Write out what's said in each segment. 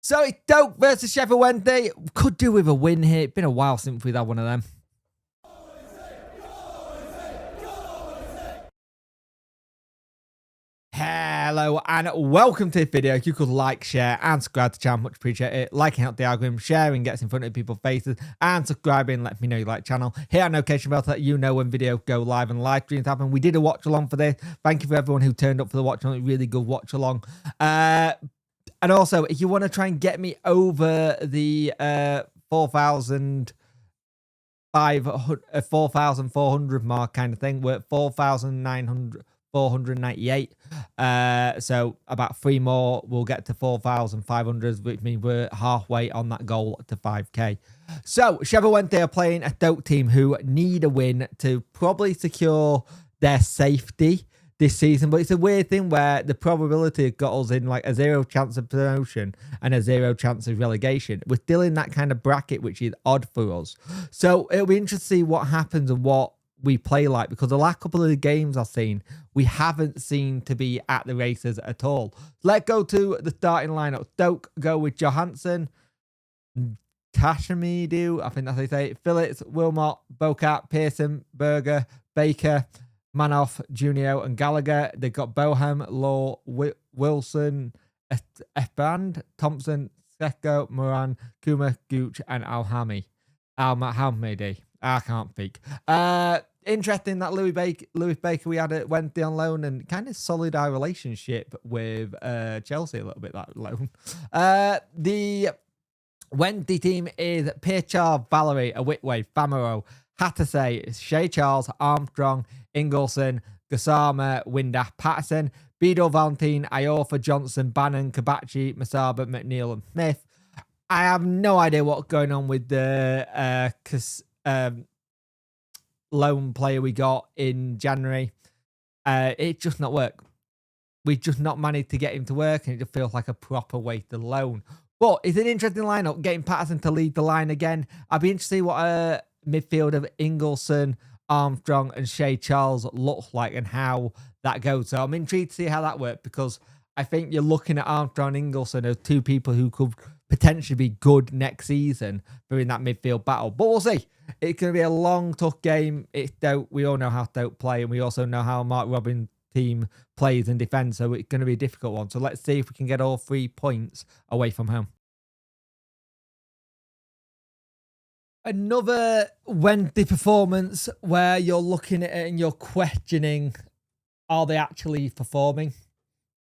So it's Stoke versus Sheffield Wednesday. Could do with a win here. It's been a while since we've had one of them. Hello and welcome to this video. If you could like, share and subscribe to the channel, much appreciate it. Liking helps the algorithm, sharing gets in front of people's faces, and subscribing lets me know you like the channel. Hit our notification bell to let you know when videos go live and live streams happen. We did a watch along for this. Thank you for everyone who turned up for the watch along. Really good watch along. And also, if you want to try and get me over the 4,400 mark kind of thing, we're at 4,498. So about 3 more, we'll get to 4,500, which means we're halfway on that goal to 5k. So Sheffield Wednesday are playing a Stoke team who need a win to probably secure their safety this season, but it's a weird thing where the probability got us in like a 0 chance of promotion and a 0 chance of relegation. We're still in that kind of bracket, which is odd for us. So it'll be interesting to see what happens and what we play like, because the last couple of the games I've seen, we haven't seemed to be at the races at all. Let's go to the starting lineup. Stoke go with Johansson, Tashamidu, I think that's how you say it, Phillips, Wilmot, Bocat, Pearson, Berger, Baker, Manoff, Junio and Gallagher. They've got Bohem, Law, Wilson, Efband, Thompson, Seko, Moran, Kuma, Gooch and Alhamidi. I can't speak. Interesting that Lewis Baker we had at Wednesday on loan, and kind of solid our relationship with Chelsea a little bit, that loan. The Wednesday team is Pearchard, Valerie, Awitway, Famaro, Hatterse, Shea Charles, Armstrong, Ingleson, Gassama, Windass, Patterson, Beadle, Valentine, Iorfa, Johnson, Bannon, Kabachi, Masaba, McNeil and Smith. I have no idea what's going on with the loan player we got in January. It just not worked. We've just not managed to get him to work, and it just feels like a proper wasted loan. But it's an interesting lineup, getting Patterson to lead the line again. I'd be interested to see what midfield of Ingleson, Armstrong and Shea Charles look like and how that goes. So I'm intrigued to see how that works, because I think you're looking at Armstrong and Ingleson as two people who could potentially be good next season for in that midfield battle. But we'll see. It's going to be a long, tough game. It's Stoke. We all know how Stoke play, and we also know how Mark Robin's team plays and defends, so it's going to be a difficult one. So let's see if we can get all 3 points away from home. Another Wednesday performance where you're looking at it and you're questioning, are they actually performing?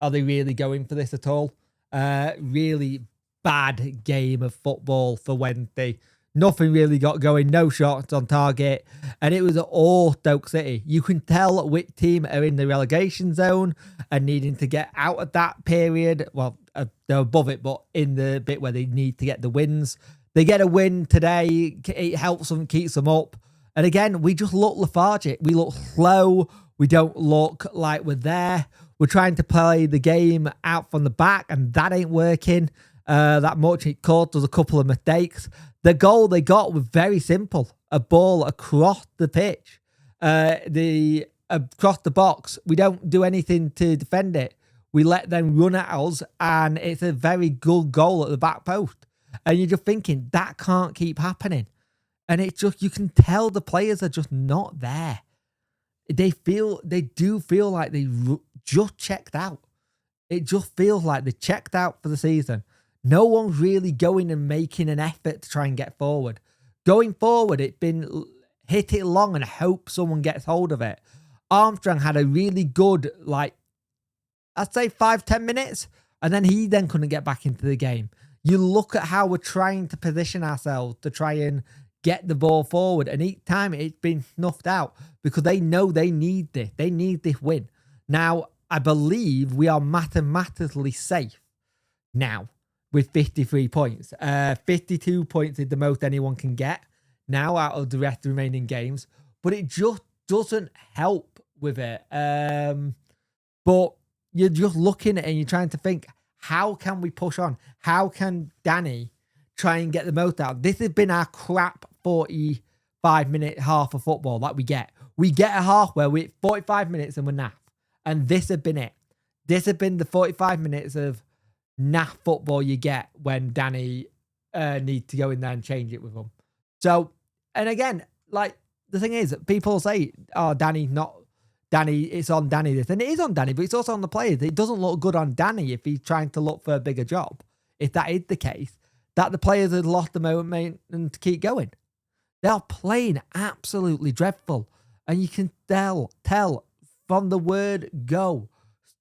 Are they really going for this at all? Really bad game of football for Wednesday. Nothing really got going, no shots on target, and it was all Stoke City. You can tell which team are in the relegation zone and needing to get out of that period. Well, they're above it, but in the bit where they need to get the wins. They get a win today. It helps them, keeps them up. And again, we just look lethargic. We look slow. We don't look like we're there. We're trying to play the game out from the back, and that ain't working that much. It caused us a couple of mistakes. The goal they got was very simple. A ball across the pitch. Across the box. We don't do anything to defend it. We let them run at us, and it's a very good goal at the back post. And you're just thinking, that can't keep happening. And it's just, you can tell the players are just not there. They do feel like they just checked out. It just feels like they checked out for the season. No one's really going and making an effort to try and get forward. Going forward, it's been hit it long and hope someone gets hold of it. Armstrong had a really good, like, I'd say 5-10 minutes. And then he then couldn't get back into the game. You look at how we're trying to position ourselves to try and get the ball forward, and each time it's been snuffed out because they know they need this. They need this win. Now, I believe we are mathematically safe now with 53 points. 52 points is the most anyone can get now out of the rest of the remaining games, but it just doesn't help with it. But you're just looking at it and you're trying to think, how can we push on? How can Danny try and get the most out? This has been our crap 45-minute half of football that we get. We get a half where we're 45 minutes and we're naff. And this has been it. This has been the 45 minutes of naff football you get when Danny needs to go in there and change it with them. So, and again, like, the thing is, people say, oh, Danny, it's on Danny this. And it is on Danny, but it's also on the players. It doesn't look good on Danny if he's trying to look for a bigger job. If that is the case, that the players had lost the moment and to keep going. They're playing absolutely dreadful. And you can tell from the word go,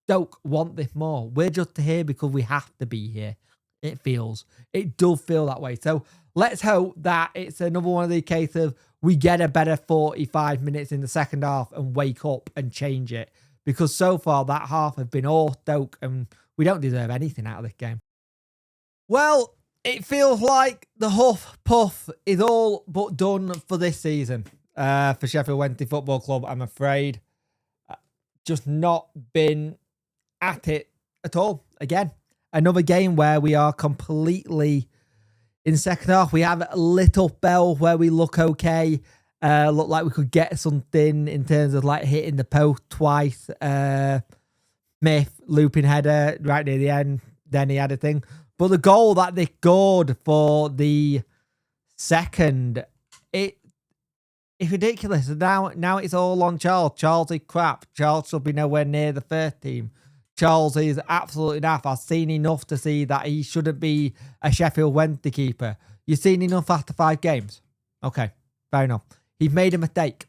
Stoke want this more. We're just here because we have to be here. It does feel that way. So let's hope that it's another one of the cases of we get a better 45 minutes in the second half and wake up and change it. Because so far that half has been all Stoke and we don't deserve anything out of this game. Well, it feels like the huff puff is all but done for this season for Sheffield Wednesday Football Club, I'm afraid. Just not been at it at all. Again, another game where we are completely in second half. We have a little spell where we look okay. Look like we could get something in terms of like hitting the post twice. Smith looping header right near the end. Then he had a thing. But the goal that they scored for the second, it's ridiculous. Now it's all on Charles. Charles is crap. Charles should be nowhere near the first team. Charles is absolutely naff. I've seen enough to see that he shouldn't be a Sheffield Wednesday keeper. You've seen enough after 5 games. Okay, fair enough. He's made a mistake.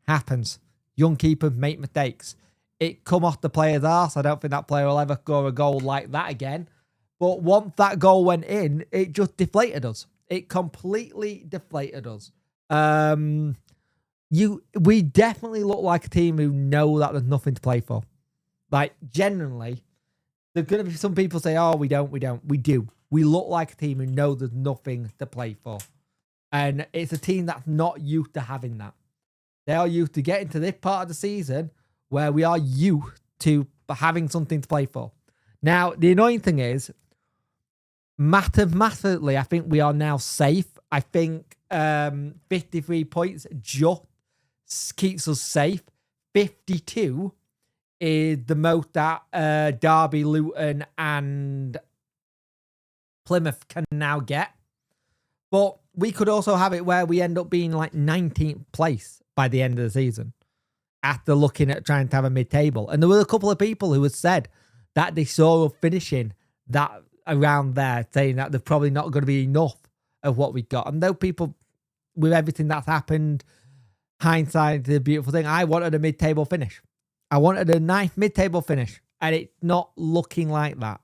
Happens. Young keepers make mistakes. It come off the player's arse. I don't think that player will ever score a goal like that again. But once that goal went in, it just deflated us. It completely deflated us. We definitely look like a team who know that there's nothing to play for. Like, genuinely, there's going to be some people say, oh, we don't. We do. We look like a team who know there's nothing to play for. And it's a team that's not used to having that. They are used to getting to this part of the season where we are used to having something to play for. Now, the annoying thing is, mathematically, I think we are now safe. I think 53 points just keeps us safe. 52 is the most that Derby, Luton, and Plymouth can now get. But we could also have it where we end up being like 19th place by the end of the season after looking at trying to have a mid-table. And there were a couple of people who had said that they saw us finishing that around there, saying that there's probably not going to be enough of what we got. And though people, with everything that's happened, hindsight is a beautiful thing. I wanted a mid-table finish. I wanted a nice mid-table finish, and it's not looking like that.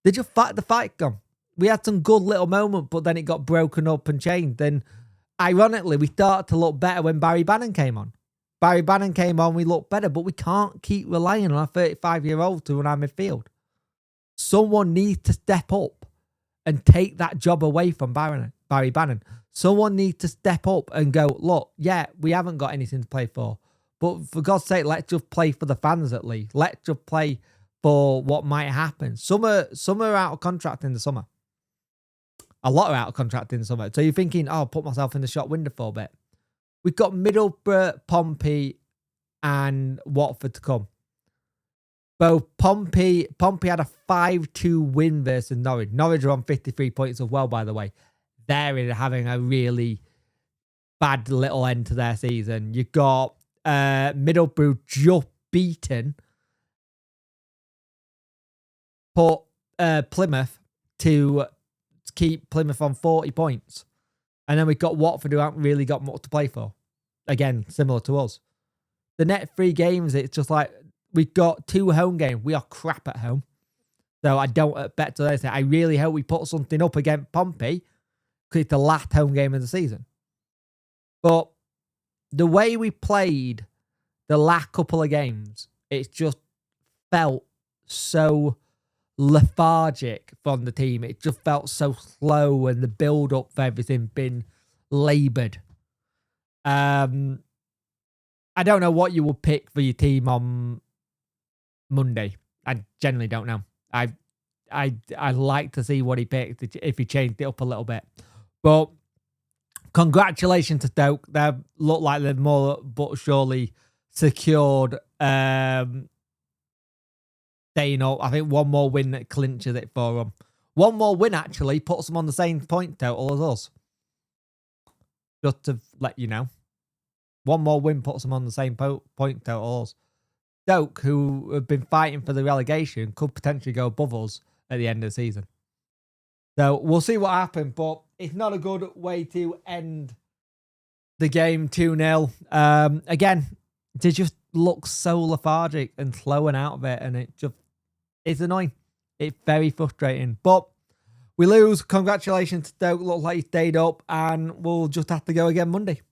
They just the fight gone. We had some good little moments, but then it got broken up and changed. And ironically, we started to look better when Barry Bannon came on. Barry Bannon came on, we looked better, but we can't keep relying on a 35-year-old to run our midfield. Someone needs to step up and take that job away from Barry Bannon. Someone needs to step up and go, look, yeah, we haven't got anything to play for. But for God's sake, let's just play for the fans at least. Let's just play for what might happen. Some are out of contract in the summer. A lot are out of contract in the summer. So you're thinking, oh, I'll put myself in the shop window for a bit. We've got Middlesbrough, Pompey, and Watford to come. Both Pompey had a 5-2 win versus Norwich. Norwich are on 53 points as well, by the way. They're having a really bad little end to their season. You've got Middlesbrough just beaten Plymouth to keep Plymouth on 40 points. And then we've got Watford, who haven't really got much to play for. Again, similar to us. The next 3 games, it's just like, we've got 2 home games. We are crap at home. So I don't expect to say. I really hope we put something up against Pompey, because it's the last home game of the season. But the way we played the last couple of games, it's just felt so lethargic from the team. It just felt so slow, and the build-up for everything been laboured. I don't know what you would pick for your team on Monday. I generally don't know. I'd like to see what he picked if he changed it up a little bit. But congratulations to Stoke. They look like they've more but surely secured staying staying up. I think one more win that clinches it for them. One more win actually puts them on the same point total as us. Just to let you know. One more win puts them on the same point total as us. Stoke, who have been fighting for the relegation, could potentially go above us at the end of the season. So we'll see what happens, but it's not a good way to end the game 2-0. Again, they just look so lethargic and slowing out of it, and it's annoying. It's very frustrating. But we lose. Congratulations to Stoke. Looks like he stayed up, and we'll just have to go again Monday.